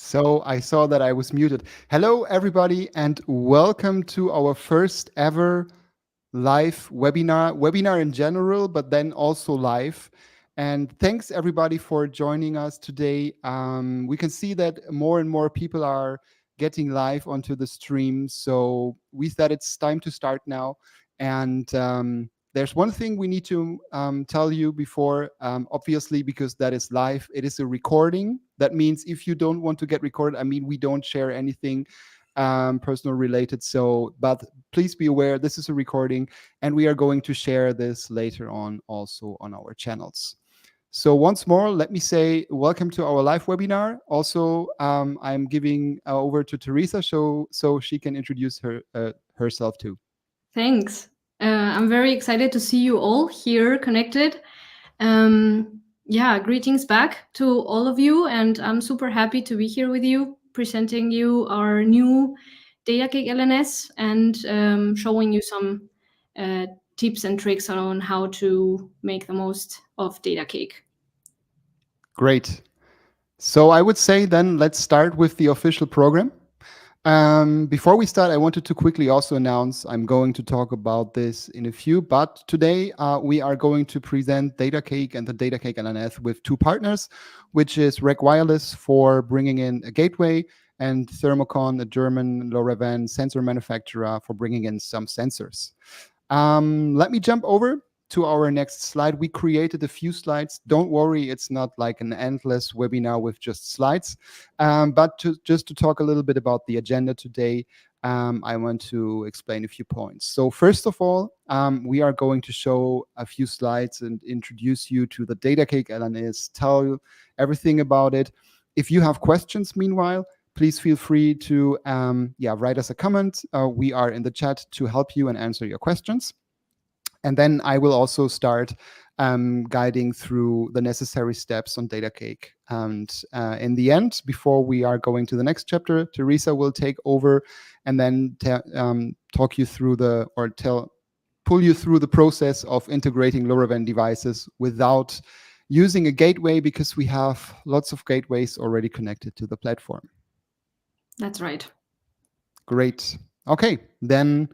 So I saw that I was muted. Hello, everybody, and welcome to our first ever live webinar in general, but then also live. And thanks everybody for joining us today. We can see that more and more people are getting live onto the stream. So we thought it's time to start now. And there's one thing we need to tell you before, obviously, because that is live, it is a recording. That means if you don't want to get recorded, we don't share anything personal related. So, but please be aware, this is a recording and we are going to share this later on also on our channels. So once more, let me say welcome to our live webinar. Also, I'm giving over to Teresa so she can introduce herself too. Thanks. I'm very excited to see you all here connected. Greetings back to all of you, and I'm super happy to be here with you, presenting you our new Datacake LNS and showing you some tips and tricks on how to make the most of Datacake. Great. So I would say then let's start with the official program. Before we start, I wanted to quickly also announce I'm going to talk about this in a few, but today we are going to present Datacake and the Datacake LNS with two partners, which is RAKwireless for bringing in a gateway and Thermokon, a German LoRaWAN sensor manufacturer, for bringing in some sensors. Let me jump over to our next slide. We created a few slides. Don't worry, it's not like an endless webinar with just slides. But just to talk a little bit about the agenda today, I want to explain a few points. So first of all, we are going to show a few slides and introduce you to the Datacake LNS, tell you everything about it. If you have questions, meanwhile, please feel free to write us a comment. We are in the chat to help you and answer your questions. And then I will also start guiding through the necessary steps on Datacake. And in the end, before we are going to the next chapter, Teresa will take over and then talk you through pull you through the process of integrating LoRaWAN devices without using a gateway, because we have lots of gateways already connected to the platform. That's right. Great. Okay, then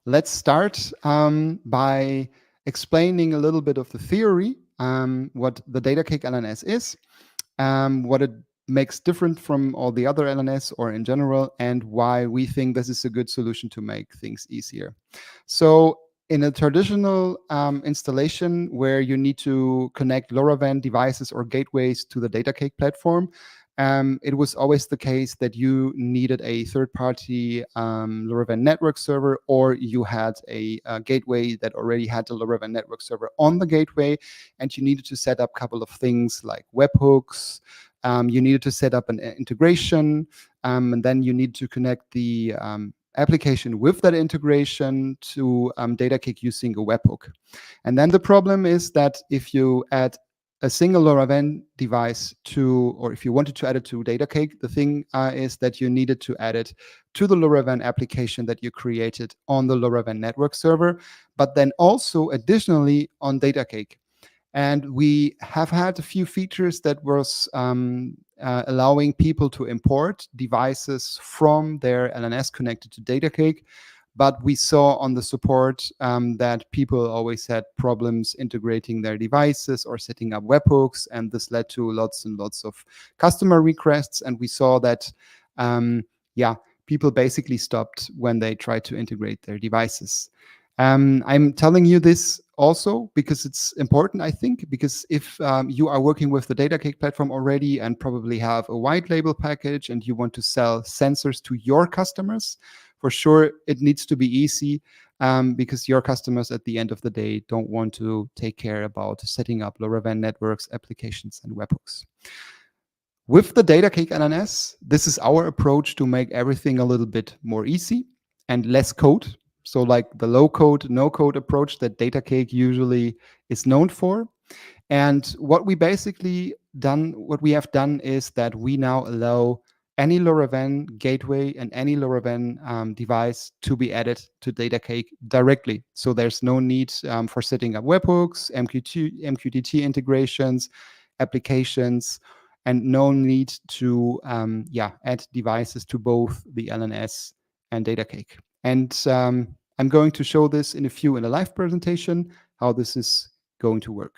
let's start by explaining a little bit of the theory, what the Datacake LNS is, what it makes different from all the other LNS or in general, and why we think this is a good solution to make things easier. So in a traditional installation where you need to connect LoRaWAN devices or gateways to the Datacake platform, it was always the case that you needed a third-party LoRaWAN network server, or you had a gateway that already had the LoRaWAN network server on the gateway, and you needed to set up a couple of things like webhooks. You needed to set up an integration, and then you need to connect the application with that integration to Datacake using a webhook. And then the problem is that if you add a single LoRaWAN device or if you wanted to add it to Datacake, the thing is that you needed to add it to the LoRaWAN application that you created on the LoRaWAN network server, but then also additionally on Datacake. And we have had a few features that was allowing people to import devices from their LNS connected to Datacake. But we saw on the support that people always had problems integrating their devices or setting up webhooks, and this led to lots and lots of customer requests. And we saw that, people basically stopped when they tried to integrate their devices. I'm telling you this also because it's important, I think, because if you are working with the Datacake platform already and probably have a white label package and you want to sell sensors to your customers, for sure, it needs to be easy because your customers at the end of the day don't want to take care about setting up LoRaWAN networks, applications, and webhooks. With the Datacake LNS, this is our approach to make everything a little bit more easy and less code. So like the low code, no code approach that Datacake usually is known for. And what we have done is that we now allow any LoRaWAN gateway and any LoRaWAN device to be added to Datacake directly. So there's no need for setting up webhooks, MQTT integrations, applications. and no need to add devices to both the LNS and Datacake. And I'm going to show this in a live presentation, how this is going to work.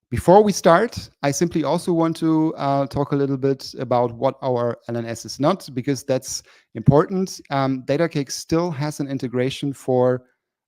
Before we start, I simply also want to talk a little bit about what our LNS is not, because that's important. Datacake still has an integration for,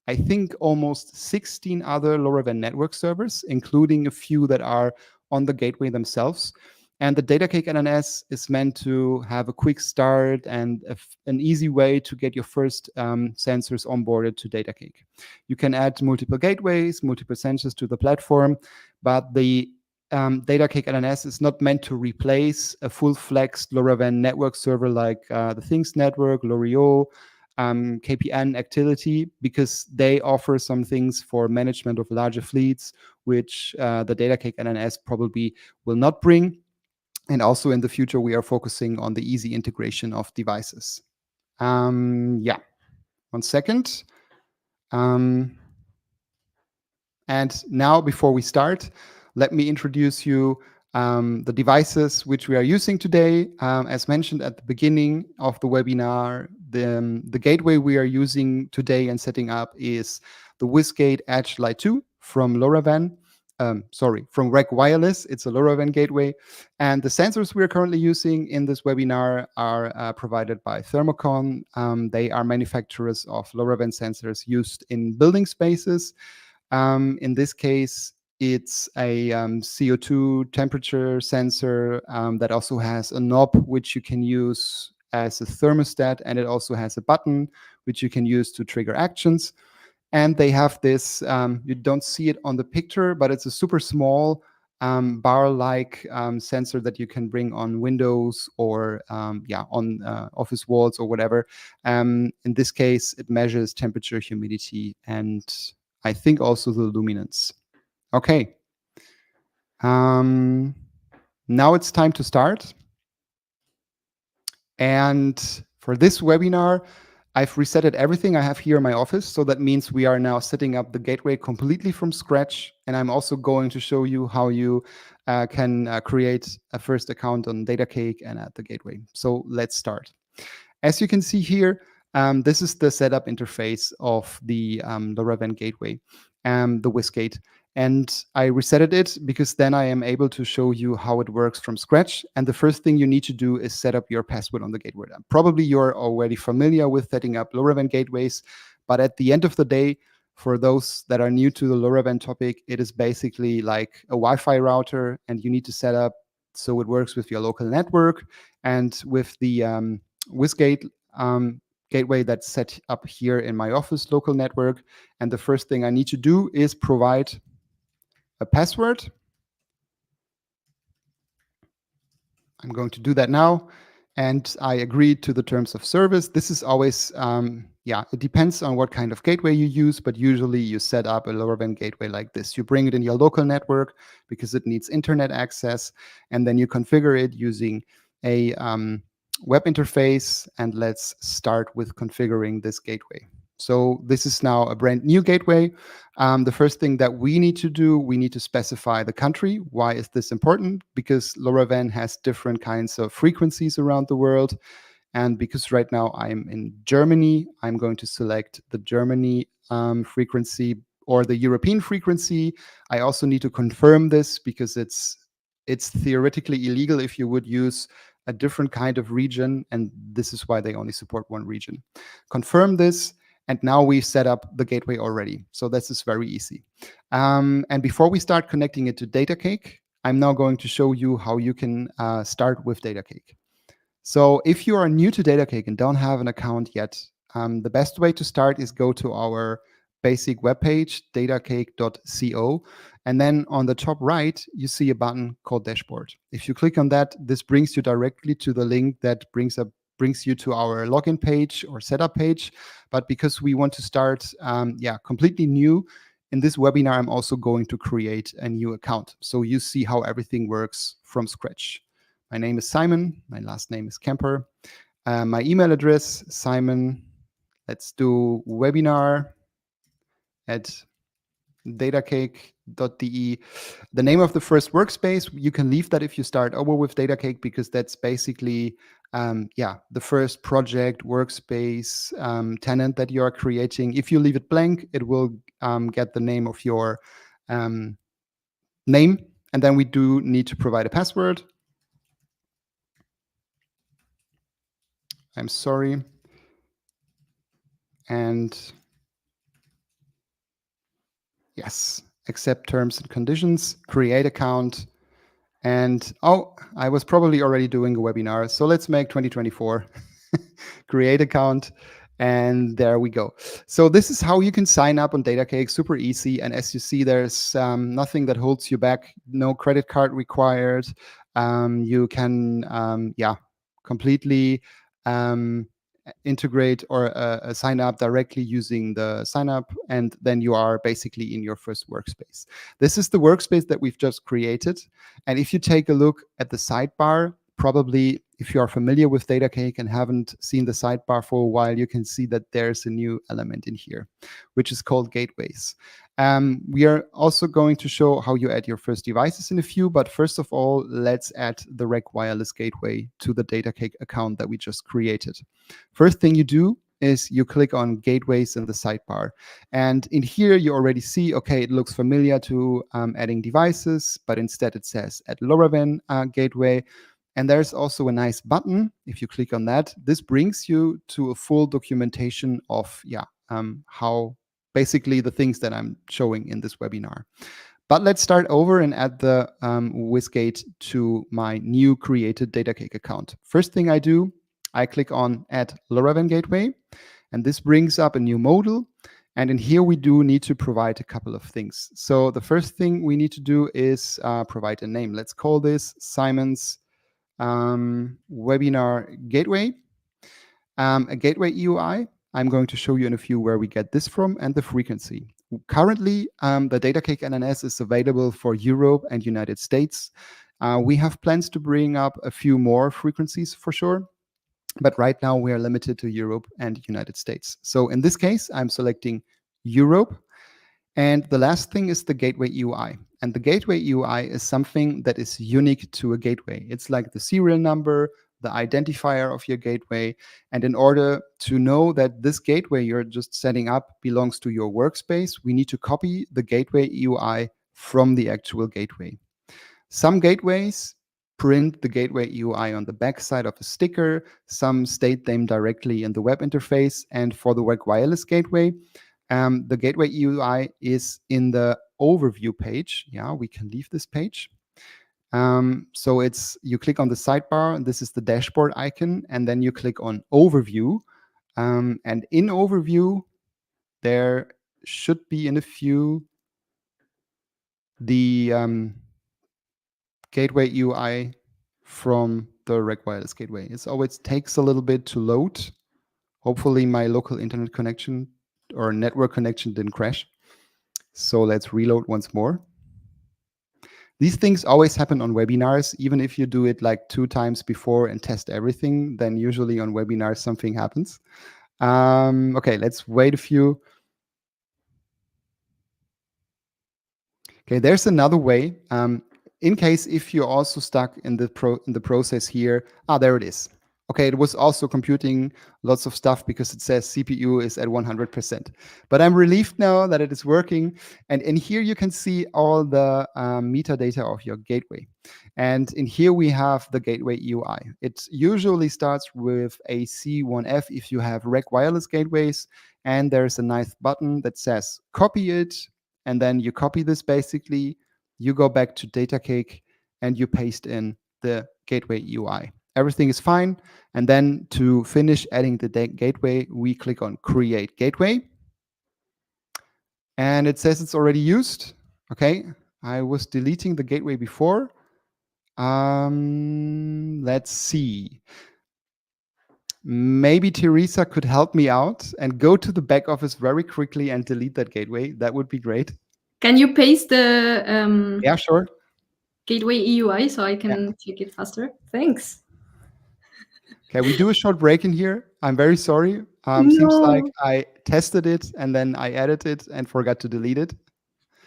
I think, almost 16 other LoRaWAN network servers, including a few that are on the gateway themselves. And the Datacake LNS is meant to have a quick start and an easy way to get your first sensors onboarded to Datacake. You can add multiple gateways, multiple sensors to the platform, but the Datacake LNS is not meant to replace a full-flexed LoRaWAN network server like the Things Network, LoRaWAN, KPN Activity, because they offer some things for management of larger fleets, which the Datacake LNS probably will not bring. And also in the future, we are focusing on the easy integration of devices. One second. And now, before we start, let me introduce you the devices which we are using today. As mentioned at the beginning of the webinar, the gateway we are using today and setting up is the WizGate Edge Lite 2 from LoRaWAN. From RAKwireless. It's a LoRaWAN gateway. And the sensors we're currently using in this webinar are provided by Thermokon. They are manufacturers of LoRaWAN sensors used in building spaces. In this case, it's a CO2 temperature sensor that also has a knob which you can use as a thermostat, and it also has a button which you can use to trigger actions. And they have this, you don't see it on the picture, but it's a super small bar-like sensor that you can bring on windows or on office walls or whatever. In this case, it measures temperature, humidity, and I think also the luminance. Okay. Now it's time to start. And for this webinar, I've resetted everything I have here in my office. So that means we are now setting up the gateway completely from scratch. And I'm also going to show you how you can create a first account on Datacake and add the gateway. So let's start. As you can see here, this is the setup interface of the LoRaWAN gateway, the WizGate. And I resetted it because then I am able to show you how it works from scratch. And the first thing you need to do is set up your password on the gateway. Probably you're already familiar with setting up LoRaWAN gateways, but at the end of the day, for those that are new to the LoRaWAN topic, it is basically like a Wi-Fi router, and you need to set up so it works with your local network and with the WizGate gateway that's set up here in my office local network. And the first thing I need to do is provide a password. I'm going to do that now. And I agreed to the terms of service. This is always, it depends on what kind of gateway you use, but usually you set up a LoRaWAN gateway like this. You bring it in your local network because it needs internet access, and then you configure it using a web interface. And let's start with configuring this gateway. So this is now a brand new gateway. The first thing that we need to do, we need to specify the country. Why is this important? Because LoRaWAN has different kinds of frequencies around the world. And because right now I'm in Germany, I'm going to select the Germany frequency or the European frequency. I also need to confirm this because it's theoretically illegal if you would use a different kind of region, and this is why they only support one region. Confirm this. And now we've set up the gateway already. So this is very easy. And before we start connecting it to Datacake, I'm now going to show you how you can start with Datacake. So if you are new to Datacake and don't have an account yet, the best way to start is go to our basic webpage, datacake.co. And then on the top right, you see a button called Dashboard. If you click on that, this brings you directly to the link that brings you to our login page or setup page. But because we want to start completely new, in this webinar, I'm also going to create a new account. So you see how everything works from scratch. My name is Simon. My last name is Kemper. My email address, Simon. Let's do webinar at datacake.de. The name of the first workspace, you can leave that if you start over with Datacake, because that's basically the first project workspace tenant that you are creating. If you leave it blank, it will get the name of your name, and then we do need to provide a password. I'm sorry. And yes, accept terms and conditions, create account. And I was probably already doing a webinar. So let's make 2024, create account. And there we go. So this is how you can sign up on Datacake, super easy. And as you see, there's nothing that holds you back, no credit card required. You can, completely integrate or sign up directly using the sign up, and then you are basically in your first workspace. This is the workspace that we've just created. And if you take a look at the sidebar, probably if you are familiar with Datacake and haven't seen the sidebar for a while, you can see that there's a new element in here, which is called gateways. We are also going to show how you add your first devices in a few, but first of all, let's add the RAKwireless gateway to the Datacake account that we just created. First thing you do is you click on gateways in the sidebar. And in here, you already see, okay, it looks familiar to adding devices, but instead it says add LoRaWAN gateway. And there's also a nice button. If you click on that, this brings you to a full documentation of how basically the things that I'm showing in this webinar. But let's start over and add the WizGate to my new created Datacake account. First thing I do, I click on add LoRaWAN gateway, and this brings up a new module. And in here, we do need to provide a couple of things. So the first thing we need to do is provide a name. Let's call this Simon's webinar gateway, a gateway EUI. I'm going to show you in a few where we get this from and the frequency. Currently, the Datacake LNS is available for Europe and United States. We have plans to bring up a few more frequencies for sure, but right now we are limited to Europe and United States. So in this case, I'm selecting Europe. And the last thing is the gateway EUI. And the gateway EUI is something that is unique to a gateway. It's like the serial number, the identifier of your gateway. And in order to know that this gateway you're just setting up belongs to your workspace, we need to copy the gateway EUI from the actual gateway. Some gateways print the gateway EUI on the backside of a sticker. Some state them directly in the web interface. And for the RAKwireless gateway, the gateway EUI is in the overview page. Yeah, we can leave this page. So you click on the sidebar, and this is the dashboard icon, and then you click on overview. And in overview, there should be in a few the gateway EUI from the RAKwireless gateway. It always takes a little bit to load. Hopefully my local internet connection or network connection didn't crash. So let's reload once more. These things always happen on webinars. Even if you do it like 2 times before and test everything, then usually on webinars something happens. Okay, let's wait a few. Okay, there's another way. In case if you're also stuck in the process here, there it is. Okay, it was also computing lots of stuff because it says CPU is at 100%. But I'm relieved now that it is working. And in here you can see all the metadata of your gateway. And in here we have the gateway EUI. It usually starts with a C1F if you have RAKwireless gateways. And there's a nice button that says copy it. And then you copy this basically. You go back to Datacake and you paste in the gateway EUI. Everything is fine. And then to finish adding the gateway, we click on Create Gateway. And it says it's already used. Okay, I was deleting the gateway before. Let's see. Maybe Teresa could help me out and go to the back office very quickly and delete that gateway. That would be great. Can you paste the yeah, sure. gateway EUI so I can check it faster? Thanks. Okay, we do a short break in here. I'm very sorry. No. Seems like I tested it and then I added it and forgot to delete it.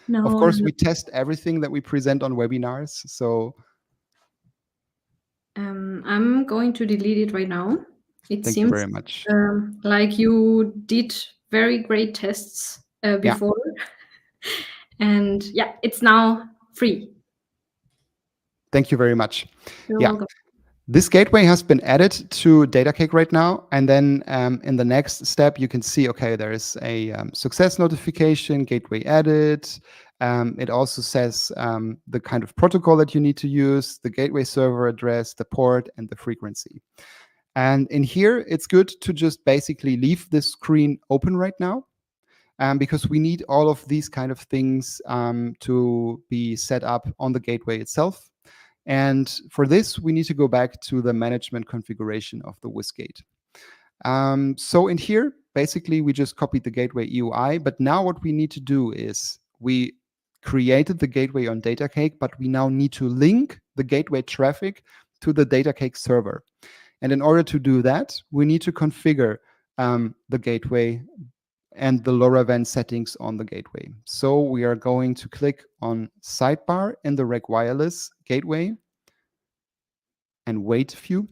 Of No, course, no. we test everything that we present on webinars. So I'm going to delete it right now. It thank you seems very much. like you did very great tests Yeah, before. And yeah, it's now free. thank you very much. You're Yeah. welcome. This gateway has been added to Datacake right now. And then in the next step, you can see, okay, there is a success notification, gateway added. It also says the kind of protocol that you need to use, the gateway server address, the port, and the frequency. And in here, it's good to just basically leave this screen open right now. Because we need all of these kind of things to be set up on the gateway itself. And for this, we need to go back to the management configuration of the WSGate. So in here, basically, we just copied the gateway EUI. But now what we need to do is we created the gateway on Datacake, but we now need to link the gateway traffic to the Datacake server. And in order to do that, we need to configure the gateway and the LoRaWAN settings on the gateway. So we are going to click on sidebar in the RAKwireless gateway and wait a few.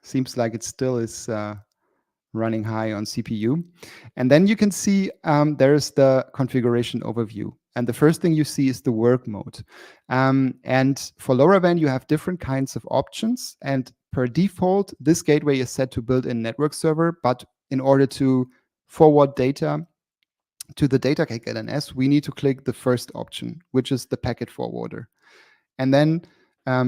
Seems like it still is running high on CPU. And then you can see there's the configuration overview. And the first thing you see is the work mode. And for LoRaWAN, you have different kinds of options. And per default, this gateway is set to built-in network server. But in order to forward data to the Datacake LNS, we need to click the first option, which is the packet forwarder. And then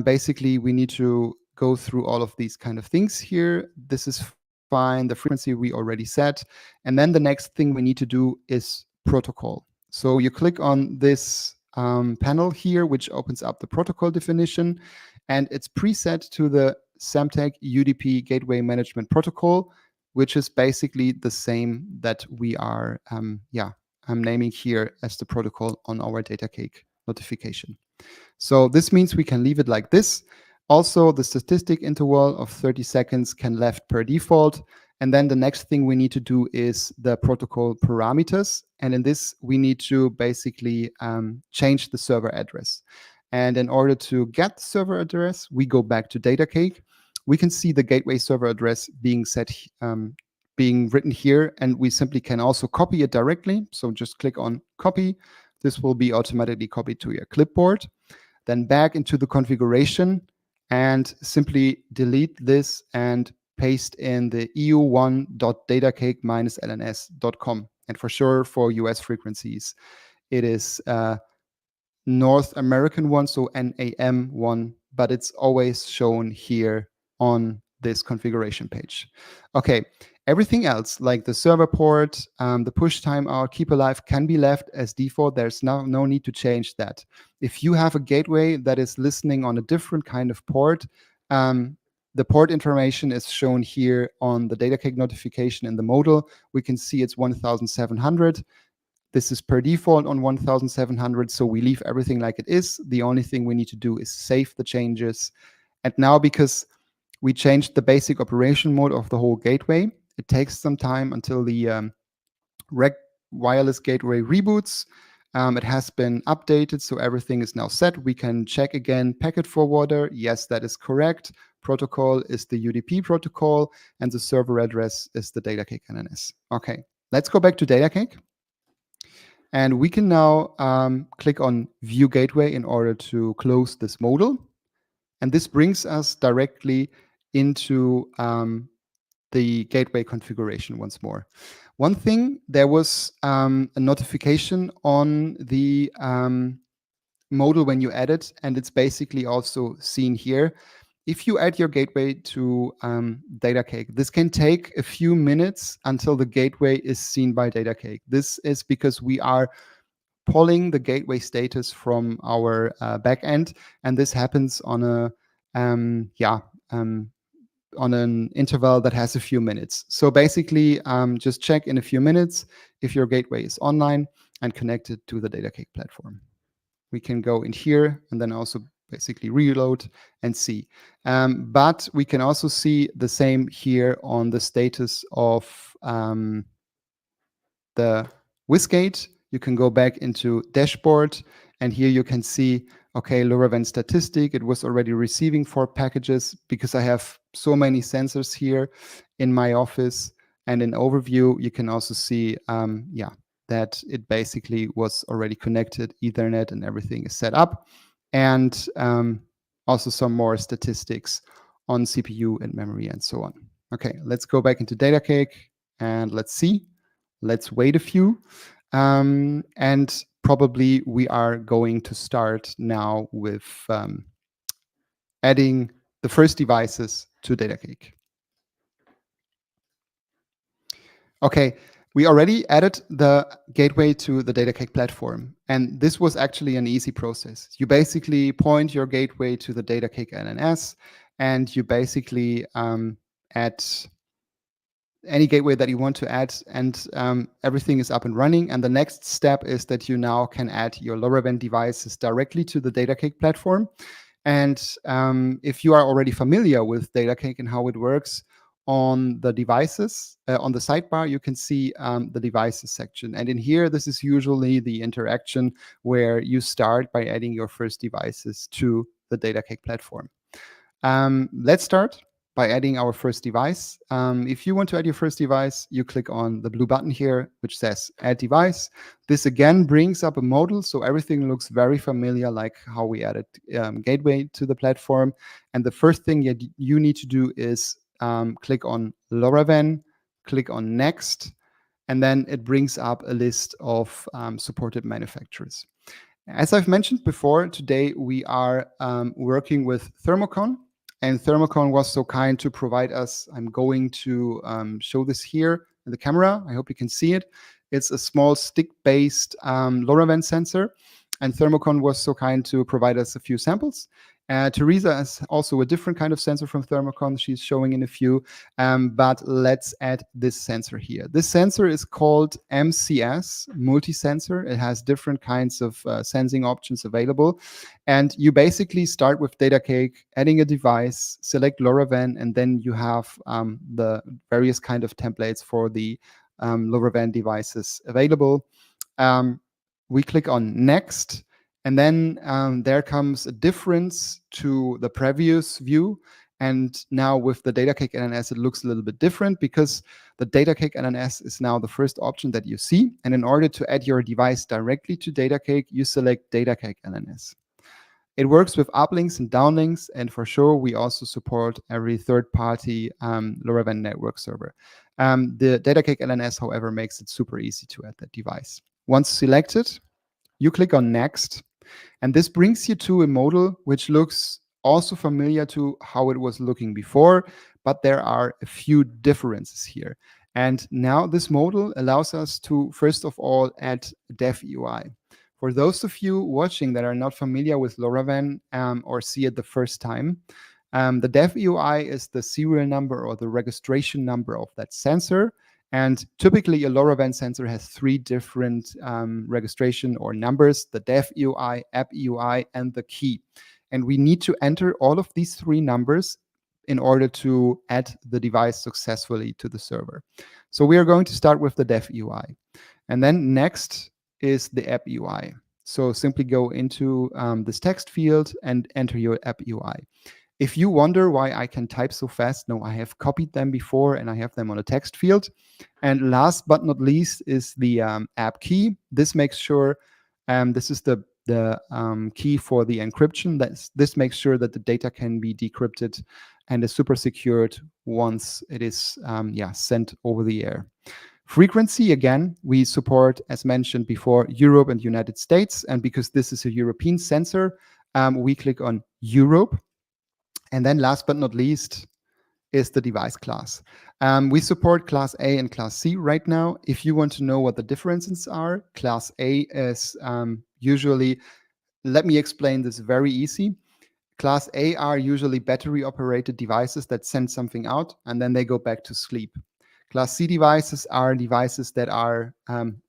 basically we need to go through all of these kind of things here. This is fine. The frequency we already set. And then the next thing we need to do is protocol. So you click on this panel here, which opens up the protocol definition. And it's preset to the Semtech UDP Gateway Management Protocol, which is basically the same that we are I'm naming here as the protocol on our Datacake notification. So this means we can leave it like this. Also, the statistic interval of 30 seconds can left per default. And then the next thing we need to do is the protocol parameters. And in this, we need to basically change the server address. And in order to get the server address, we go back to Datacake. We can see the gateway server address being set, being written here, and we simply can also copy it directly. So just click on copy. This will be automatically copied to your clipboard. Then back into the configuration and simply delete this and paste in the eu1.datacake-lns.com. And for sure, for US frequencies, it is North American one, so NAM one, but it's always shown here on this configuration page. Okay, everything else, like the server port, the push timeout, keep alive, can be left as default. There's no need to change that. If you have a gateway that is listening on a different kind of port, the port information is shown here on the Datacake notification in the modal. We can see it's 1700. This is per default on 1700, so we leave everything like it is. The only thing we need to do is save the changes. And now, because we changed the basic operation mode of the whole gateway, it takes some time until the RAK wireless gateway reboots. It has been updated, so everything is now set. We can check again packet forwarder. Yes, that is correct. Protocol is the UDP protocol, and the server address is the Datacake LNS. Okay, let's go back to Datacake. And we can now click on View Gateway in order to close this modal. And this brings us directly into the gateway configuration once more. One thing, there was a notification on the modal when you add it, and it's basically also seen here. If you add your gateway to Datacake, this can take a few minutes until the gateway is seen by Datacake. This is because we are pulling the gateway status from our backend, and this happens on a on an interval that has a few minutes. So basically, just check in a few minutes if your gateway is online and connected to the Datacake platform. We can go in here and then also basically reload and see. But we can also see the same here on the status of the WSGate. you can go back into dashboard, and here you can see, okay, LoRaWAN statistic, it was already receiving 4 packages because I have so many sensors here in my office. And in overview, you can also see, that it basically was already connected, Ethernet, and everything is set up. And also some more statistics on CPU and memory and so on. Okay, let's go back into Datacake and let's see. Let's wait a few. And probably we are going to start now with adding the first devices to Datacake. Okay, we already added the gateway to the Datacake platform, and this was actually an easy process. You basically point your gateway to the Datacake LNS, and you basically add any gateway that you want to add, and everything is up and running. And the next step is that you now can add your LoRaWAN devices directly to the Datacake platform. And if you are already familiar with Datacake and how it works, on the devices, on the sidebar, you can see the devices section. And in here, this is usually the interaction where you start by adding your first devices to the Datacake platform. Let's start by adding our first device. If you want to add your first device, you click on the blue button here, which says Add Device. This again brings up a modal, so everything looks very familiar, like how we added Gateway to the platform. And the first thing you need to do is click on LoRaWAN, click on Next, and then it brings up a list of supported manufacturers. As I've mentioned before, today we are working with Thermokon, and Thermokon was so kind to provide us. I'm going to show this here in the camera. I hope you can see it. It's a small stick-based LoRaWAN sensor, and Thermokon was so kind to provide us a few samples. Teresa is also a different kind of sensor from Thermokon. She's showing in a few, but let's add this sensor here. This sensor is called MCS, multi-sensor. It has different kinds of sensing options available. And you basically start with Datacake, adding a device, select LoRaWAN, and then you have the various kind of templates for the LoRaWAN devices available. We click on Next. And then there comes a difference to the previous view. And now with the Datacake LNS, it looks a little bit different because the Datacake LNS is now the first option that you see. And in order to add your device directly to Datacake, you select Datacake LNS. It works with uplinks and downlinks. And for sure, we also support every third-party LoRaWAN network server. The Datacake LNS, however, makes it super easy to add that device. Once selected, you click on Next. And this brings you to a modal which looks also familiar to how it was looking before, but there are a few differences here. And now this modal allows us to, first of all, add dev UI. For those of you watching that are not familiar with LoRaWAN or see it the first time, the dev UI is the serial number or the registration number of that sensor. And typically, a LoRaWAN sensor has 3 different registration or numbers: the dev UI, app UI, and the key. And we need to enter all of these 3 numbers in order to add the device successfully to the server. So we are going to start with the dev UI. And then next is the app UI. So simply go into this text field and enter your app UI. If you wonder why I can type so fast, no, I have copied them before and I have them on a text field. And last but not least is the app key. This makes sure, this is the key for the encryption. This makes sure that the data can be decrypted and is super secured once it is sent over the air. Frequency, again, we support, as mentioned before, Europe and United States. And because this is a European sensor, we click on Europe. And then last but not least is the device class. We support Class A and Class C right now. If you want to know what the differences are, Class A is usually, let me explain this very easy. Class A are usually battery-operated devices that send something out and then they go back to sleep. Class C devices are devices that are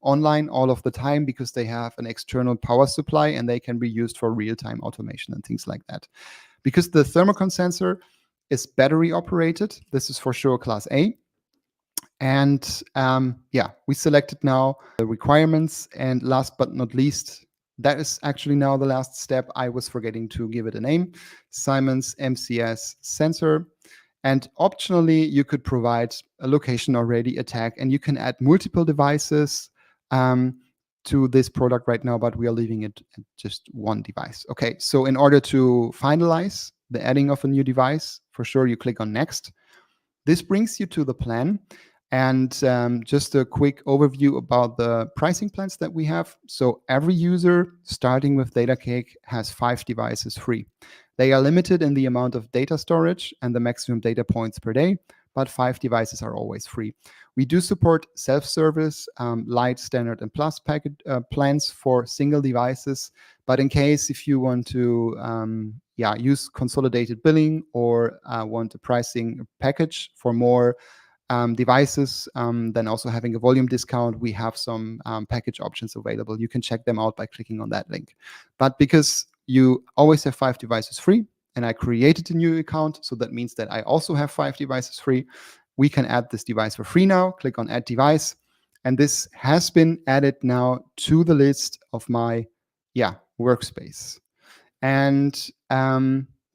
online all of the time because they have an external power supply and they can be used for real-time automation and things like that. Because the Thermokon sensor is battery operated, this is for sure Class A. And yeah, we selected now the requirements. And last but not least, that is actually now the last step. I was forgetting to give it a name, Siemens MCS sensor. And optionally, you could provide a location already, a tag, and you can add multiple devices to this product right now, but we are leaving it at just one device. Okay, so in order to finalize the adding of a new device, for sure, you click on Next. This brings you to the plan. And just a quick overview about the pricing plans that we have. So every user starting with Datacake has 5 devices free. They are limited in the amount of data storage and the maximum data points per day, but 5 devices are always free. We do support self-service, light, standard, and plus packet plans for single devices. But in case if you want to use consolidated billing or want a pricing package for more devices, then also having a volume discount, we have some package options available. You can check them out by clicking on that link. But because you always have 5 devices free, and I created a new account, so that means that I also have 5 devices free, we can add this device for free now. Click on Add Device, and this has been added now to the list of my workspace. And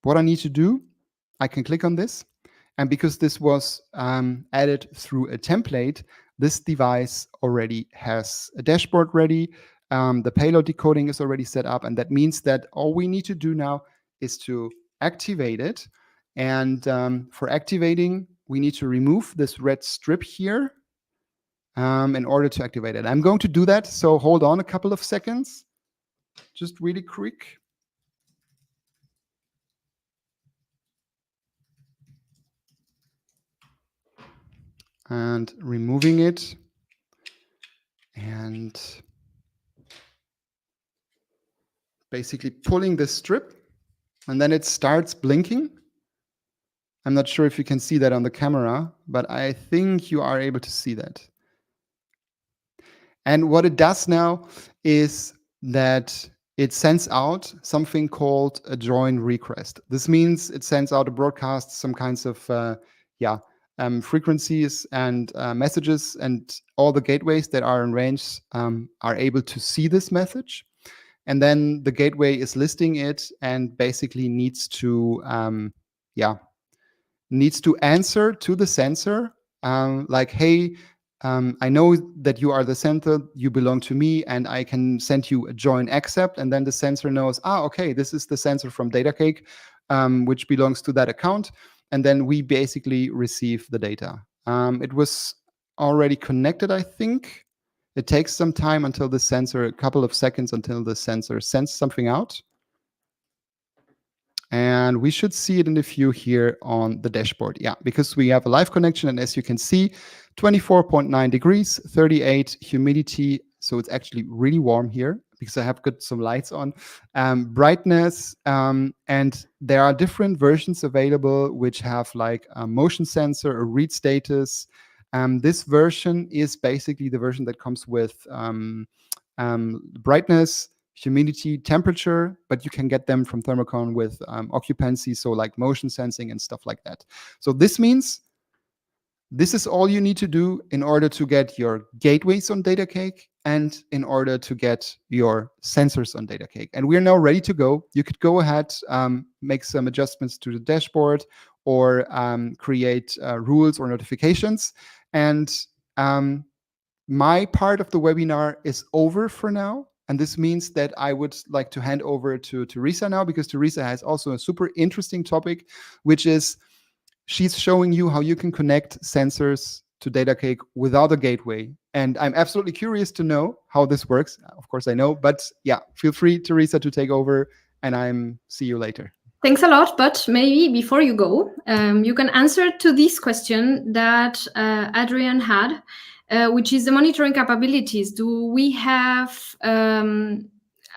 what I need to do, I can click on this. And because this was added through a template, this device already has a dashboard ready. The payload decoding is already set up. And that means that all we need to do now is to activate it. And for activating, we need to remove this red strip here in order to activate it. I'm going to do that. So hold on a couple of seconds, just really quick. And removing it, and basically pulling this strip, and then it starts blinking. I'm not sure if you can see that on the camera, but I think you are able to see that. And what it does now is that it sends out something called a join request. This means it sends out a broadcast, some kinds of frequencies and messages, and all the gateways that are in range are able to see this message. And then the gateway is listing it and basically needs to answer to the sensor like, hey, I know that you are the sensor, you belong to me, and I can send you a join accept. And then the sensor knows, okay, this is the sensor from Datacake, which belongs to that account. And then we basically receive the data. It was already connected, I think. It takes some time until the sensor, a couple of seconds until the sensor sends something out. And we should see it in the view here on the dashboard. Yeah, because we have a live connection. And as you can see, 24.9 degrees, 38 humidity. So it's actually really warm here because I have got some lights on. Brightness, and there are different versions available which have like a motion sensor, a read status. This version is basically the version that comes with brightness, humidity, temperature, but you can get them from Thermokon with occupancy, so like motion sensing and stuff like that. So this means this is all you need to do in order to get your gateways on Datacake and in order to get your sensors on Datacake. And we're now ready to go. You could go ahead, make some adjustments to the dashboard, or create rules or notifications. And my part of the webinar is over for now. And this means that I would like to hand over to Teresa now, because Teresa has also a super interesting topic, which is she's showing you how you can connect sensors to Datacake without a gateway. And I'm absolutely curious to know how this works. Of course, I know, but yeah, feel free, Teresa, to take over, and see you later. Thanks a lot, but maybe before you go, you can answer to this question that Adrian had, which is the monitoring capabilities. Do we have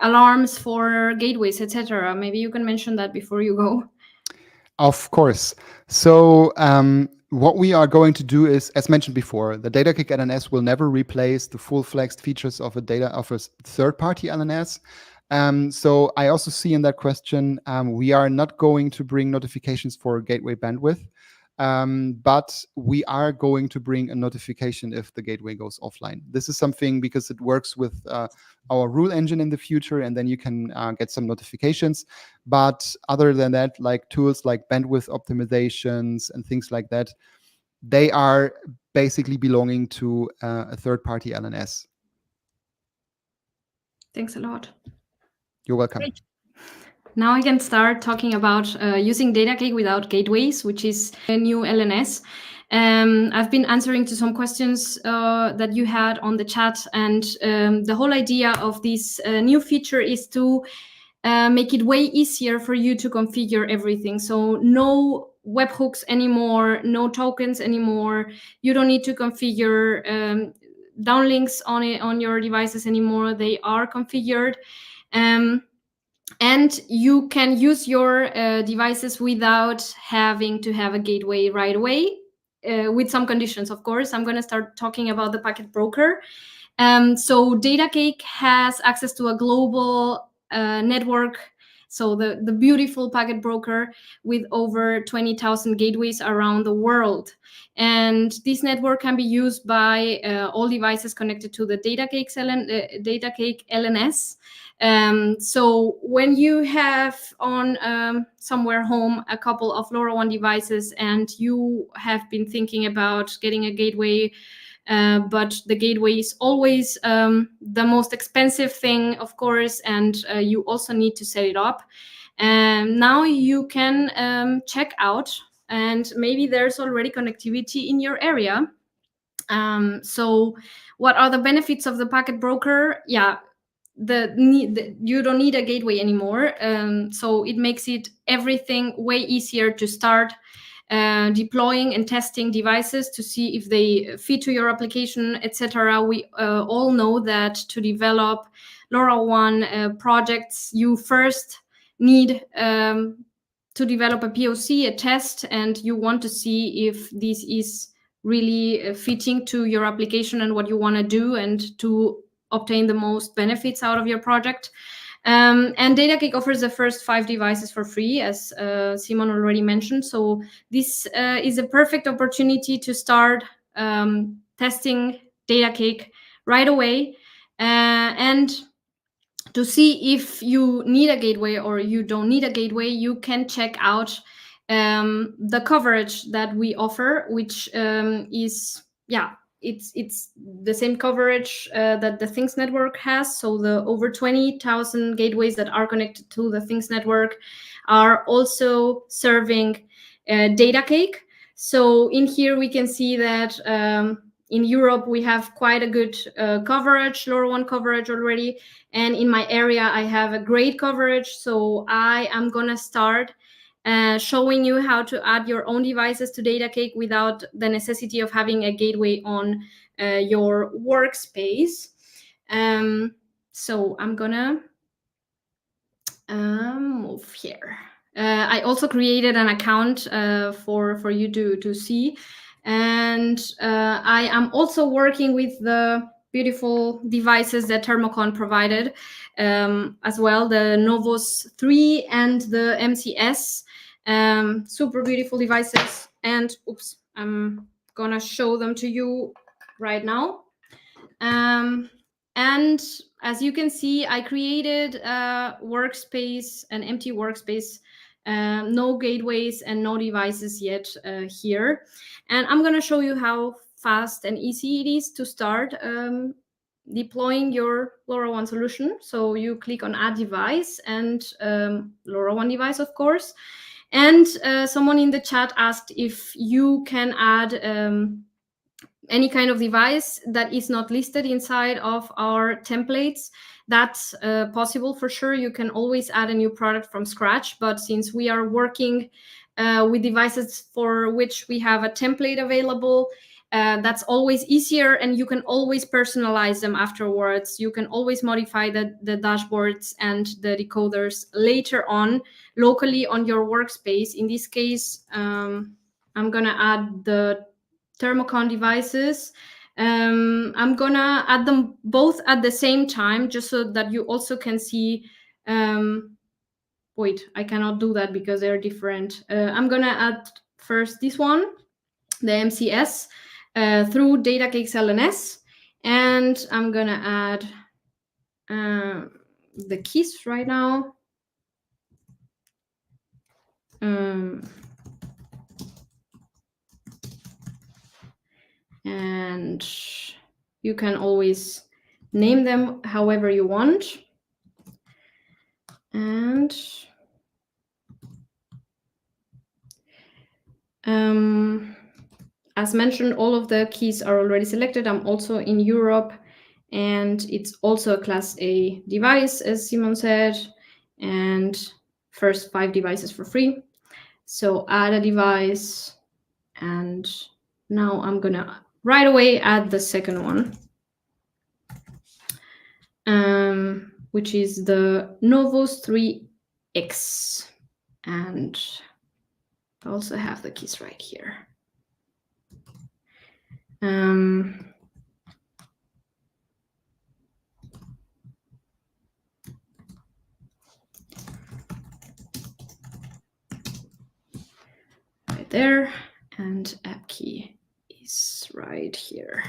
alarms for gateways, etc.? Maybe you can mention that before you go. Of course. So what we are going to do is, as mentioned before, the Datacake LNS will never replace the full-flexed features of a third-party LNS. So I also see in that question, we are not going to bring notifications for gateway bandwidth. but we are going to bring a notification if the gateway goes offline. This is something because it works with our rule engine in the future, and then you can get some notifications. But other than that, like tools like bandwidth optimizations and things like that, they are basically belonging to a third-party LNS. Thanks a lot. You're welcome. Great. Now I can start talking about using Datacake without gateways, which is a new LNS. I've been answering to some questions that you had on the chat, and the whole idea of this new feature is to make it way easier for you to configure everything. So no webhooks anymore, no tokens anymore. You don't need to configure downlinks on your devices anymore. They are configured. And you can use your devices without having to have a gateway right away, with some conditions, of course. I'm going to start talking about the packet broker. So Datacake has access to a global network. So the beautiful packet broker with over 20,000 gateways around the world. And this network can be used by all devices connected to the Datacake LNS. So when you have on somewhere home a couple of LoRaWAN devices and you have been thinking about getting a gateway, but the gateway is always the most expensive thing, of course, and you also need to set it up. And now you can check out, and maybe there's already connectivity in your area. So what are the benefits of the packet broker? Yeah, you don't need a gateway anymore. So it makes it everything way easier to start deploying and testing devices to see if they fit to your application, etc. We all know that to develop LoRaWAN projects, you first need to develop a POC, a test, and you want to see if this is really fitting to your application and what you want to do, and to obtain the most benefits out of your project. And Datacake offers the first 5 devices for free, as Simon already mentioned. So this is a perfect opportunity to start testing Datacake right away, and to see if you need a gateway or you don't need a gateway. You can check out the coverage that we offer, which is, yeah, it's the same coverage that the Things network has. So the over 20,000 gateways that are connected to the Things network are also serving Datacake. So in here we can see that in Europe we have quite a good coverage, LoRaWAN coverage already, and in my area I have a great coverage. So I am gonna start showing you how to add your own devices to Datacake without the necessity of having a gateway on your workspace. So I'm gonna move here. I also created an account for you to see, and I am also working with the beautiful devices that Thermokon provided as well, the Novos 3 and the MCS. Super beautiful devices, and oops, I'm gonna show them to you right now. And as you can see, I created a workspace, an empty workspace, no gateways and no devices yet here. And I'm going to show you how fast and easy it is to start deploying your LoRaWAN solution. So you click on Add Device and LoRaWAN device, of course. And someone in the chat asked if you can add any kind of device that is not listed inside of our templates. That's possible for sure. You can always add a new product from scratch, but since we are working with devices for which we have a template available, that's always easier, and you can always personalize them afterwards. You can always modify the dashboards and the decoders later on locally on your workspace. In this case, I'm gonna add the Thermokon devices. I'm gonna add them both at the same time, just so that you also can see. Wait, I cannot do that because they're different. I'm gonna add first this one, the MCS, through Datacake's LNS. And I'm gonna add the keys right now. And you can always name them however you want. And as mentioned, all of the keys are already selected. I'm also in Europe, and it's also a Class A device, as Simon said, and first 5 devices for free. So add a device, and now I'm gonna right away add the second one, which is the Novus 3X, and I also have the keys right here. Right there, and app key is right here.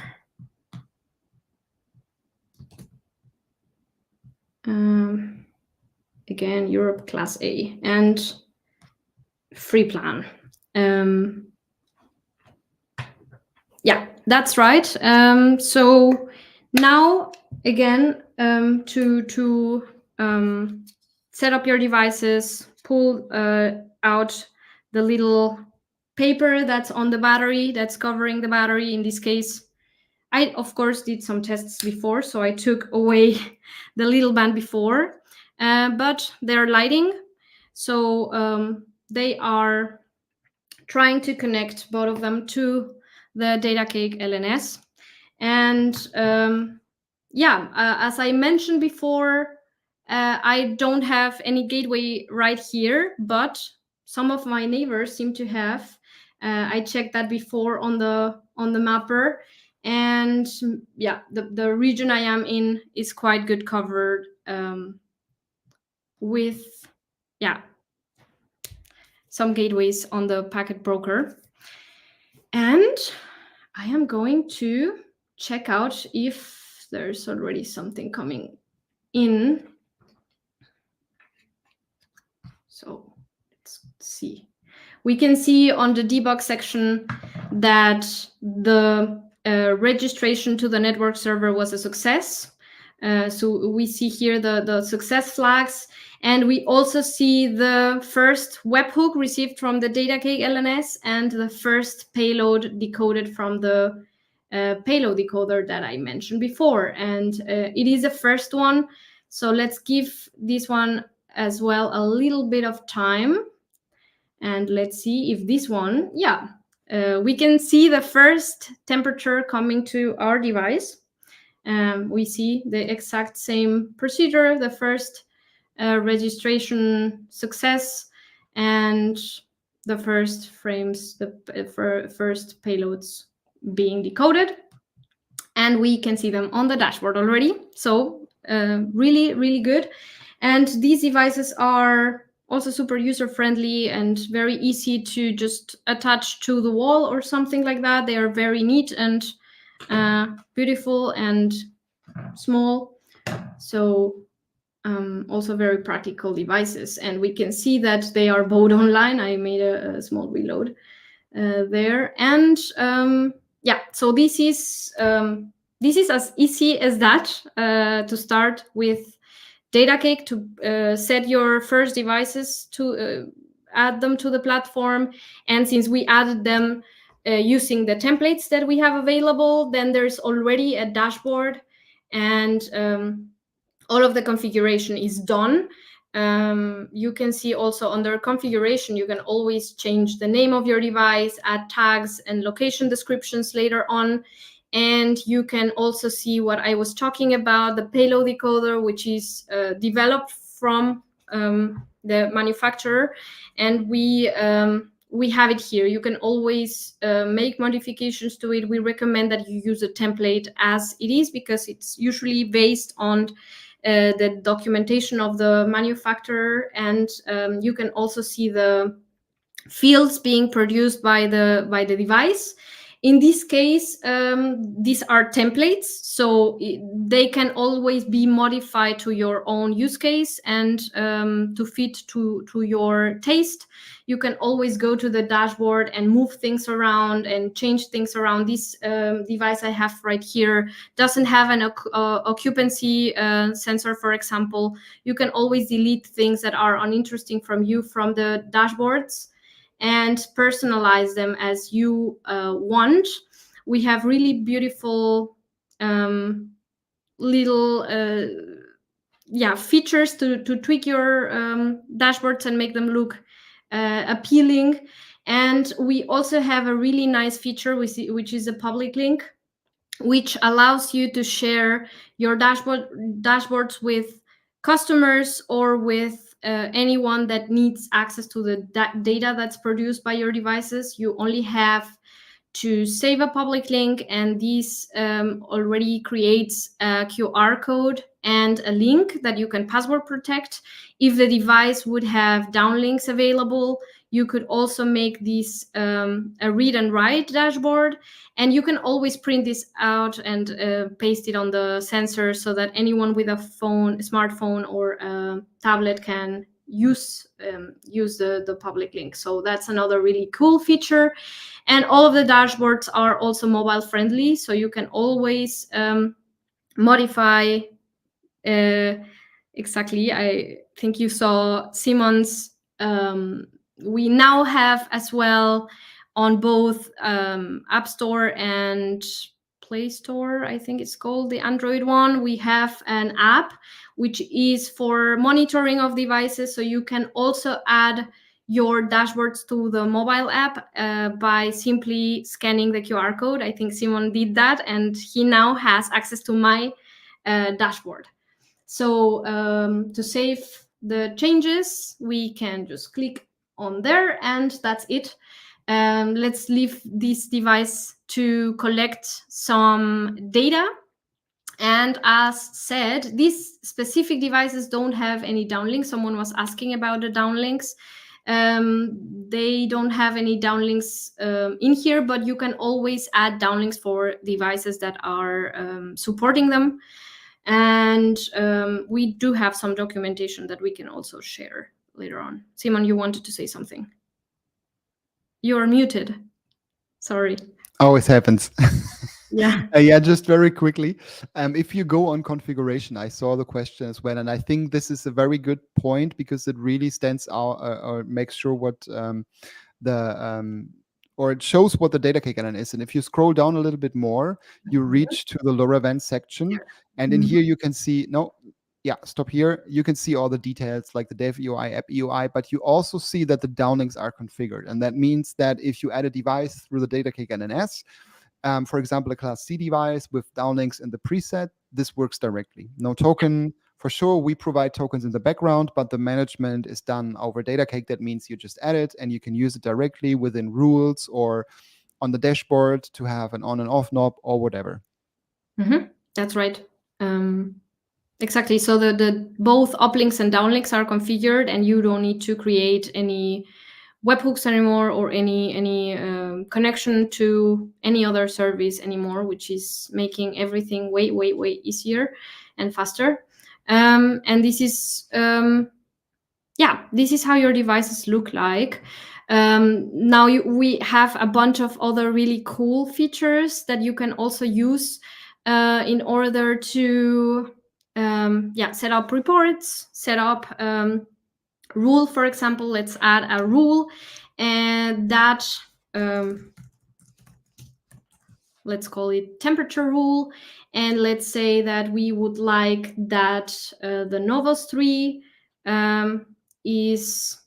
Again, Europe Class A and free plan. Yeah, that's right. So now again, to set up your devices, pull out the little paper that's on the battery, that's covering the battery. In this case, I of course did some tests before, so I took away the little band before, but they're lighting, so they are trying to connect both of them to the Datacake LNS. And as I mentioned before, I don't have any gateway right here, but some of my neighbors seem to have. I checked that before on the mapper, and yeah, the region I am in is quite good covered with some gateways on the packet broker. And I am going to check out if there's already something coming in. So let's see. We can see on the debug section that the registration to the network server was a success. So we see here the success flags, and we also see the first webhook received from the Datacake LNS and the first payload decoded from the payload decoder that I mentioned before. And it is the first one, so let's give this one as well a little bit of time. And let's see if this one, we can see the first temperature coming to our device. We see the exact same procedure, the first registration success, and the first frames, the first payloads being decoded. And we can see them on the dashboard already. So really, really good. And these devices are also super user-friendly and very easy to just attach to the wall or something like that. They are very neat and beautiful and small. So also very practical devices. And we can see that they are both online. I made a small reload there. And so this is as easy as that to start with Datacake, to set your first devices, to add them to the platform. And since we added them using the templates that we have available, then there's already a dashboard, and all of the configuration is done. You can see also under configuration, you can always change the name of your device, add tags and location descriptions later on. And you can also see what I was talking about, the payload decoder, which is developed from the manufacturer. And we have it here. You can always make modifications to it. We recommend that you use a template as it is, because it's usually based on the documentation of the manufacturer. And you can also see the fields being produced by the device. In this case, these are templates, so they can always be modified to your own use case and to fit to your taste. You can always go to the dashboard and move things around and change things around. This device I have right here doesn't have an occupancy sensor, for example. You can always delete things that are uninteresting from you from the dashboards and personalize them as you want. We have really beautiful little features to tweak your dashboards and make them look appealing. And we also have a really nice feature which is a public link, which allows you to share your dashboards with customers or with anyone that needs access to the data that's produced by your devices. You only have to save a public link, and this already creates a QR code and a link that you can password protect. If the device would have downlinks available, you could also make this a read and write dashboard, and you can always print this out and paste it on the sensor so that anyone with a smartphone or a tablet can use the public link. So that's another really cool feature. And all of the dashboards are also mobile friendly, so you can always modify. Exactly, I think you saw Simon's. We now have as well on both App Store and Play Store, I think it's called, the Android one. We have an app which is for monitoring of devices, so you can also add your dashboards to the mobile app by simply scanning the QR code. I think Simon did that, and he now has access to my dashboard. So to save the changes, we can just click on there, and that's it. Let's leave this device to collect some data. And as said, these specific devices don't have any downlinks. Someone was asking about the downlinks. They don't have any downlinks in here, but you can always add downlinks for devices that are supporting them. And we do have some documentation that we can also share later on. Simon, you wanted to say something? You're muted. Sorry. Always happens. Yeah. Yeah, just very quickly. If you go on configuration, I saw the question as well, and I think this is a very good point because it really stands out or makes sure what or it shows what the Datacake LN is. And if you scroll down a little bit more, you reach to the LoRaWAN section, and in here you can see stop here. You can see all the details like the dev UI, app UI, but you also see that the downlinks are configured. And that means that if you add a device through the Datacake LNS, for example, a Class C device with downlinks in the preset, this works directly. No token. For sure, we provide tokens in the background, but the management is done over Datacake. That means you just add it and you can use it directly within rules or on the dashboard to have an on and off knob or whatever. That's right. Exactly. So the both uplinks and downlinks are configured, and you don't need to create any webhooks anymore or any connection to any other service anymore, which is making everything way easier and faster. And this is this is how your devices look like. Now we have a bunch of other really cool features that you can also use in order to set up reports, set up rule. For example, let's add a rule, and that let's call it temperature rule, and let's say that we would like that the Novos 3 is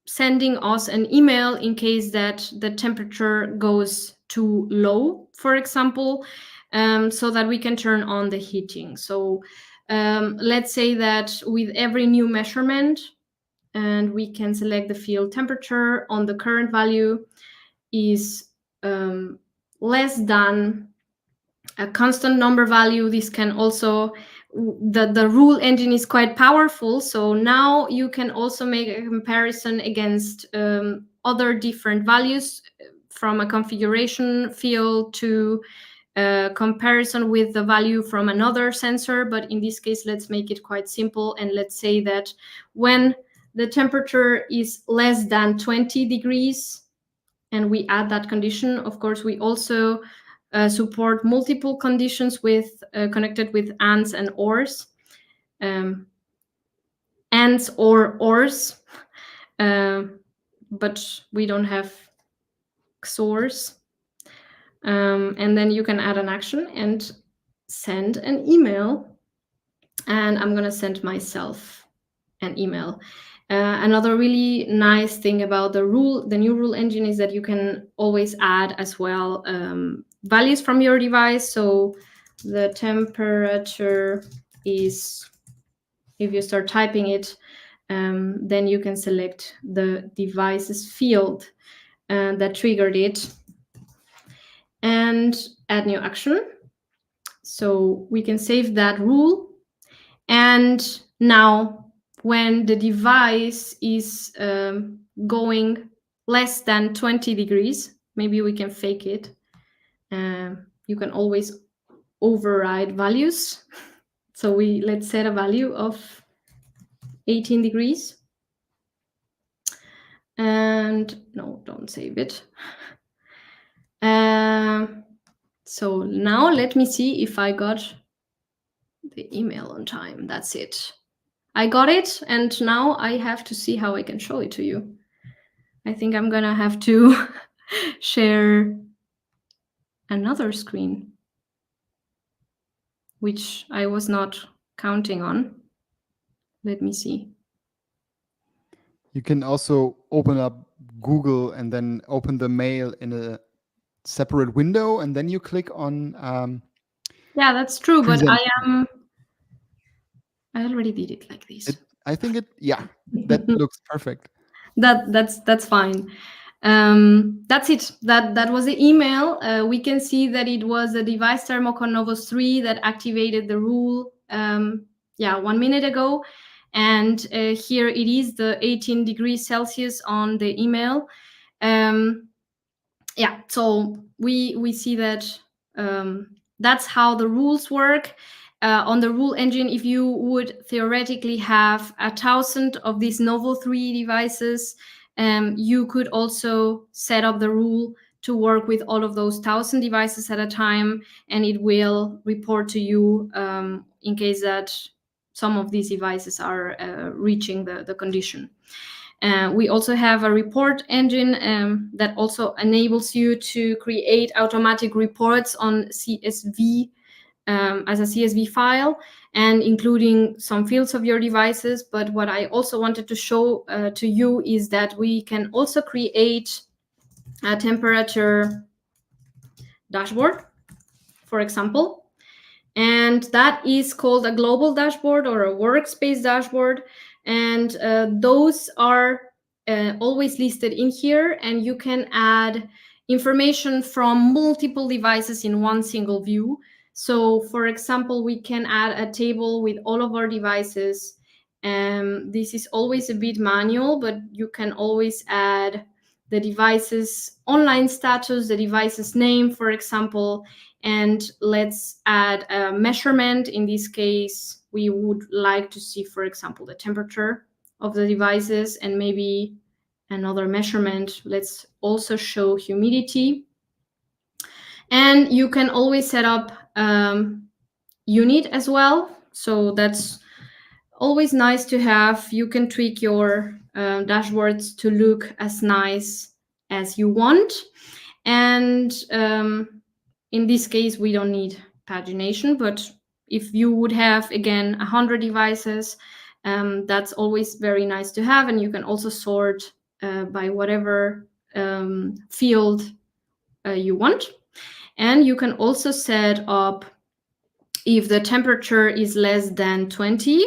sending us an email in case that the temperature goes too low, for example, so that we can turn on the heating. So let's say that with every new measurement, and we can select the field temperature on the current value is less than a constant number value. This can also, the rule engine is quite powerful. So now you can also make a comparison against other different values, from a configuration field to a comparison with the value from another sensor. But in this case, let's make it quite simple, and let's say that when the temperature is less than 20 degrees, and we add that condition. Of course, we also support multiple conditions with connected with ands and ors, ands or ors, but we don't have XORs. And then you can add an action and send an email. And I'm gonna send myself an email. Another really nice thing about the new rule engine is that you can always add as well values from your device. So the temperature is, if you start typing it, then you can select the device's field that triggered it and add new action. So we can save that rule. And now when the device is going less than 20 degrees, maybe we can fake it. You can always override values. So let's set a value of 18 degrees. And no, don't save it. So now let me see if I got the email on time. That's it. I got it, and now I have to see how I can show it to you. I think I'm gonna have to share another screen, which I was not counting on. Let me see. You can also open up Google and then open the mail in a separate window, and then you click on yeah, that's true, but present. I already did it like this. I think that looks perfect. That's fine. That's it. That was the email. We can see that it was a device Thermokon Novus 3 that activated the rule 1 minute ago. And here it is, the 18 degrees Celsius on the email. So we see that that's how the rules work. On the rule engine, if you would theoretically have 1,000 of these Novo 3 devices, you could also set up the rule to work with all of those 1,000 devices at a time, and it will report to you in case that some of these devices are reaching the condition. We also have a report engine that also enables you to create automatic reports on CSV as a CSV file, and including some fields of your devices. But what I also wanted to show to you is that we can also create a temperature dashboard, for example. And that is called a global dashboard or a workspace dashboard. And those are always listed in here, and you can add information from multiple devices in one single view. So for example, we can add a table with all of our devices. This is always a bit manual, but you can always add the device's online status, the device's name, for example, and let's add a measurement. In this case, we would like to see, for example, the temperature of the devices, and maybe another measurement. Let's also show humidity. And you can always set up unit as well. So that's always nice to have. You can tweak your dashboards to look as nice as you want. And in this case, we don't need pagination, but if you would have, again, 100 devices, that's always very nice to have. And you can also sort by whatever field you want. And you can also set up, if the temperature is less than 20,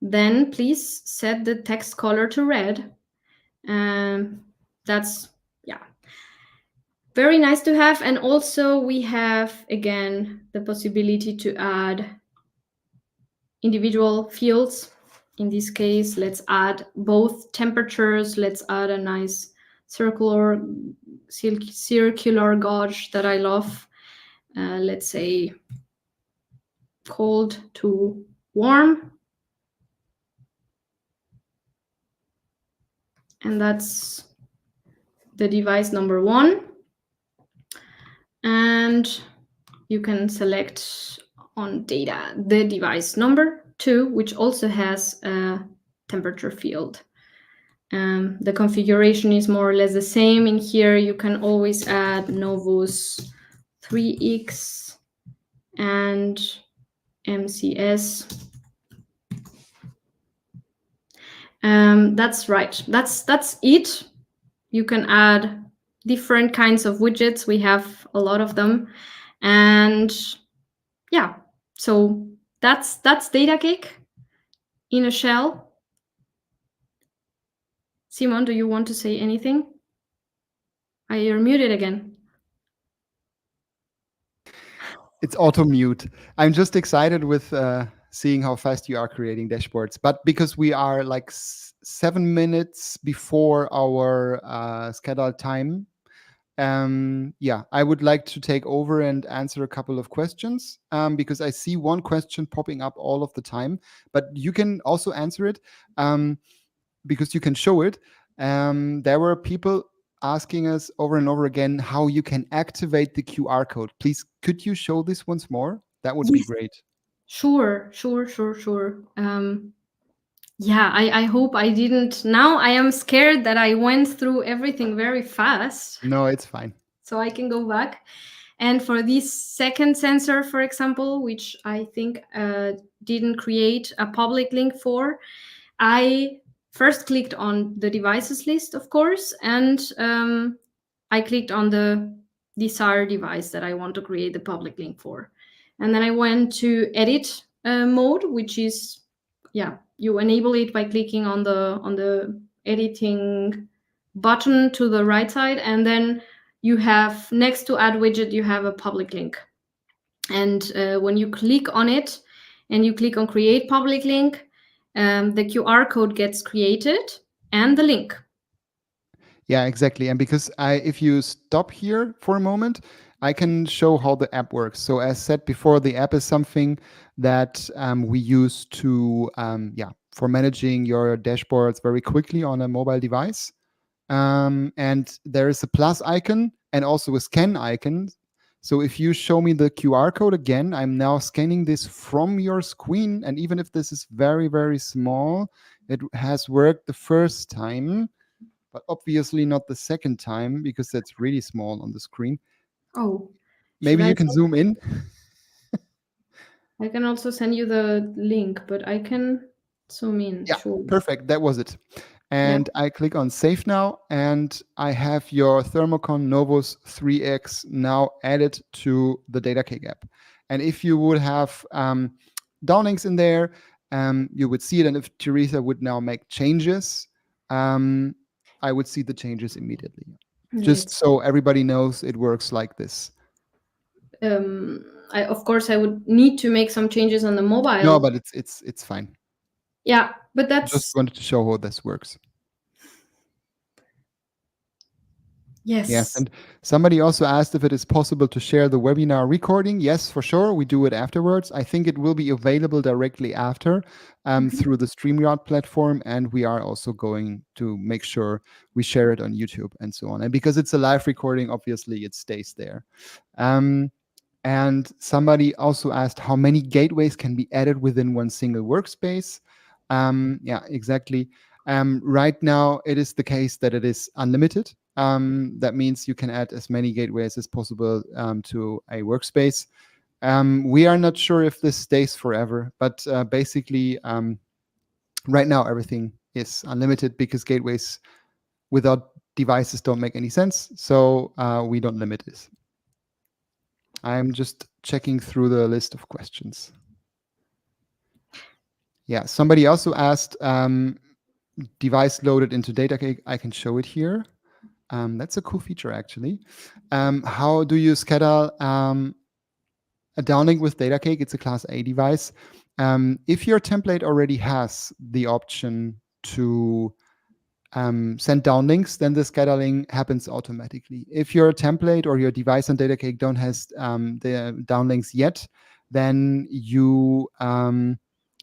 then please set the text color to red. That's very nice to have. And also we have, again, the possibility to add individual fields. In this case, let's add both temperatures. Let's add a nice circular gauge that I love. Let's say cold to warm. And that's the device number 1. And you can select on data the device number 2, which also has a temperature field. The configuration is more or less the same. In here, you can always add Novus 3X and MCS. That's right. That's it. You can add different kinds of widgets. We have a lot of them. And yeah, so that's Datacake in a shell. Simon, do you want to say anything? You're muted again. It's auto mute. I'm just excited with seeing how fast you are creating dashboards. But because we are like 7 minutes before our scheduled time, yeah, I would like to take over and answer a couple of questions because I see one question popping up all of the time, but you can also answer it because you can show it. There were people asking us over and over again how you can activate the QR code. Please, could you show this once more? That would be great. Sure. Yeah, I hope I didn't. Now I am scared that I went through everything very fast. No, it's fine. So I can go back. And for this second sensor, for example, which I think didn't create a public link for, I first clicked on the devices list, of course, and I clicked on the desired device that I want to create the public link for. And then I went to edit mode, which is, yeah, you enable it by clicking on the editing button to the right side, and then you have next to add widget, you have a public link. And when you click on it and you click on create public link, the QR code gets created and the link. Yeah, exactly. And because if you stop here for a moment, I can show how the app works. So as said before, the app is something that we use to, for managing your dashboards very quickly on a mobile device. And there is a plus icon and also a scan icon. So if you show me the QR code again, I'm now scanning this from your screen. And even if this is very, very small, it has worked the first time, but obviously not the second time because that's really small on the screen. Oh, maybe you can zoom in. I can also send you the link, but I can zoom in. Yeah, sure. Perfect. That was it. And I click on save now, and I have your Thermokon Novus 3X now added to the Datacake app. And if you would have downlinks in there, you would see it. And if Teresa would now make changes, I would see the changes immediately. Just so everybody knows it works like this. Of course, I would need to make some changes on the mobile. No, but it's fine. Yeah, but that's just wanted to show how this works. Yes, and somebody also asked if it is possible to share the webinar recording. Yes, for sure. We do it afterwards. I think it will be available directly after through the StreamYard platform, and we are also going to make sure we share it on YouTube and so on. And because it's a live recording, obviously it stays there. And somebody also asked how many gateways can be added within one single workspace. Yeah, exactly. Right now, it is the case that it is unlimited. That means you can add as many gateways as possible to a workspace. We are not sure if this stays forever, but basically, right now, everything is unlimited because gateways without devices don't make any sense. So we don't limit this. I'm just checking through the list of questions. Yeah, somebody also asked, device loaded into Datacake. I can show it here. That's a cool feature, actually. How do you schedule a downlink with Datacake? It's a Class A device. If your template already has the option to send downlinks, then the scheduling happens automatically. If your template or your device on Datacake don't has the downlinks yet, then you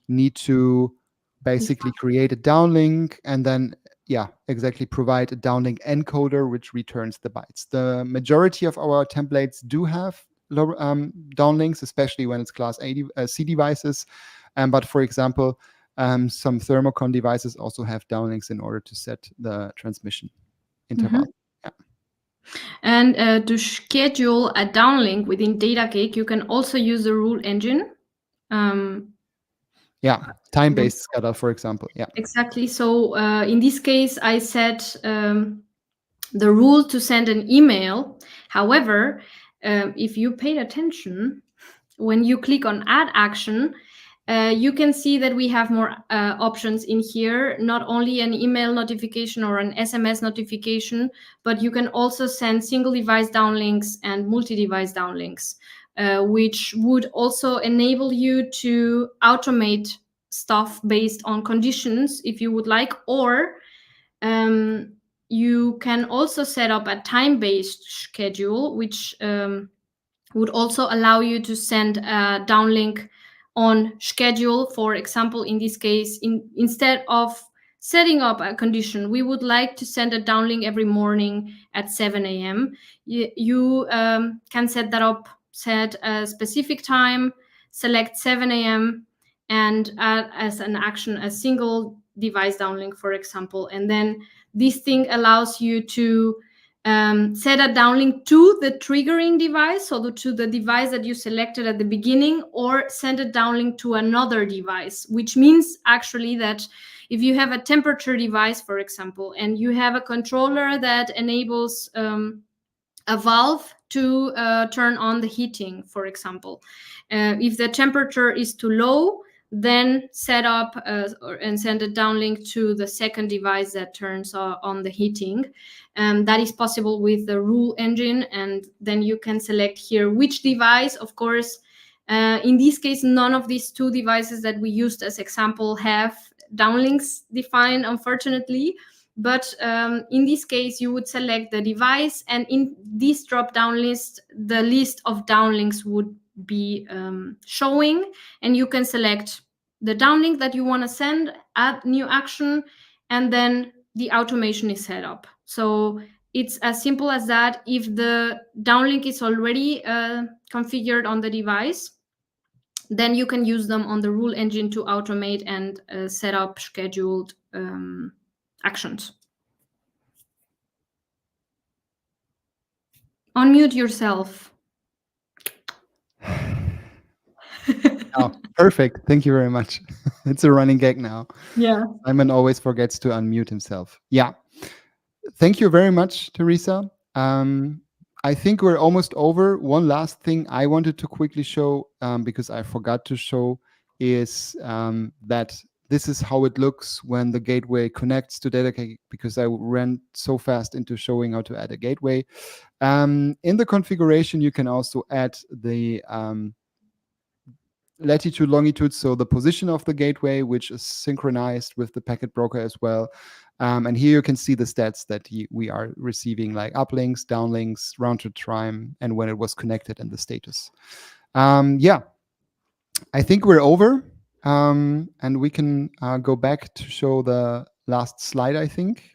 need to basically create a downlink and then, yeah, exactly, provide a downlink encoder which returns the bytes. The majority of our templates do have downlinks, especially when it's class C devices. But for example, some Thermokon devices also have downlinks in order to set the transmission interval. Yeah. And to schedule a downlink within Datacake, you can also use the rule engine. Yeah, time-based schedule, for example. Yeah, exactly. So in this case, I set the rule to send an email. However, if you paid attention, when you click on add action, you can see that we have more options in here, not only an email notification or an SMS notification, but you can also send single device downlinks and multi-device downlinks, which would also enable you to automate stuff based on conditions if you would like, or you can also set up a time-based schedule, which would also allow you to send a downlink on schedule. For example, in this case, instead of setting up a condition, we would like to send a downlink every morning at 7 a.m. You can set that up, set a specific time, select 7 a.m. and add as an action a single device downlink, for example. And then this thing allows you to set a downlink to the triggering device, so to the device that you selected at the beginning, or send a downlink to another device, which means actually that if you have a temperature device, for example, and you have a controller that enables a valve to turn on the heating, for example, if the temperature is too low, then set up and send a downlink to the second device that turns on the heating. That is possible with the rule engine, and then you can select here which device. Of course, in this case, none of these two devices that we used as example have downlinks defined, unfortunately. But in this case, you would select the device, and in this drop-down list, the list of downlinks would be showing, and you can select the downlink that you want to send, add new action, and then the automation is set up. So it's as simple as that. If the downlink is already configured on the device, then you can use them on the rule engine to automate and set up scheduled actions. Unmute yourself. Oh, perfect. Thank you very much. It's a running gag now. Yeah. Simon always forgets to unmute himself. Yeah. Thank you very much, Teresa. I think we're almost over. One last thing I wanted to quickly show, because I forgot to show, is that this is how it looks when the gateway connects to Datacake, because I ran so fast into showing how to add a gateway. In the configuration, you can also add the latitude, longitude, so the position of the gateway, which is synchronized with the packet broker as well. And here you can see the stats that we are receiving, like uplinks, downlinks, round trip time, and when it was connected and the status. Yeah, I think we're over. And we can go back to show the last slide, I think.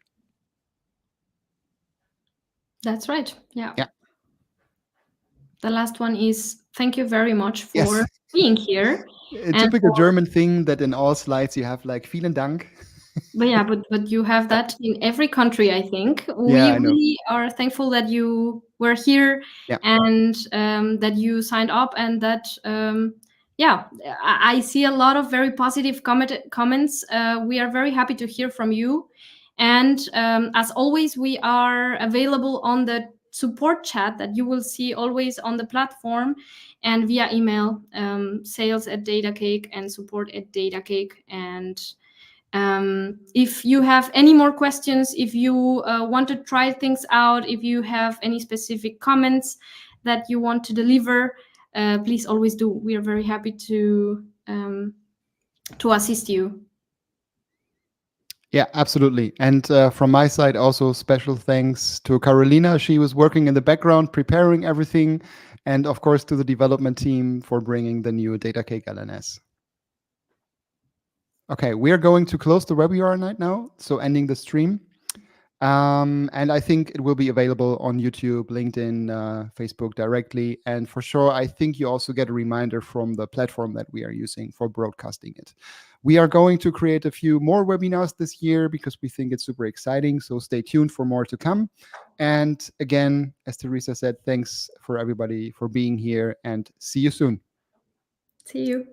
That's right. Yeah. Yeah. The last one is thank you very much for being here. A typical German thing that in all slides you have like vielen Dank. But yeah, but you have that in every country, I think. We really are thankful that you were here and that you signed up, and that yeah, I see a lot of very positive comments. We are very happy to hear from you. And as always, we are available on the support chat that you will see always on the platform, and via email, sales@Datacake and support@Datacake. And if you have any more questions, if you want to try things out, if you have any specific comments that you want to deliver, please always do. We are very happy to to assist you. Yeah, absolutely. And from my side, also special thanks to Carolina. She was working in the background, preparing everything. And of course, to the development team for bringing the new Datacake LNS. Okay, we are going to close the webinar right now, so ending the stream. And I think it will be available on YouTube, LinkedIn, Facebook directly. And for sure, I think you also get a reminder from the platform that we are using for broadcasting it. We are going to create a few more webinars this year because we think it's super exciting. So stay tuned for more to come. And again, as Teresa said, thanks for everybody for being here and see you soon. See you.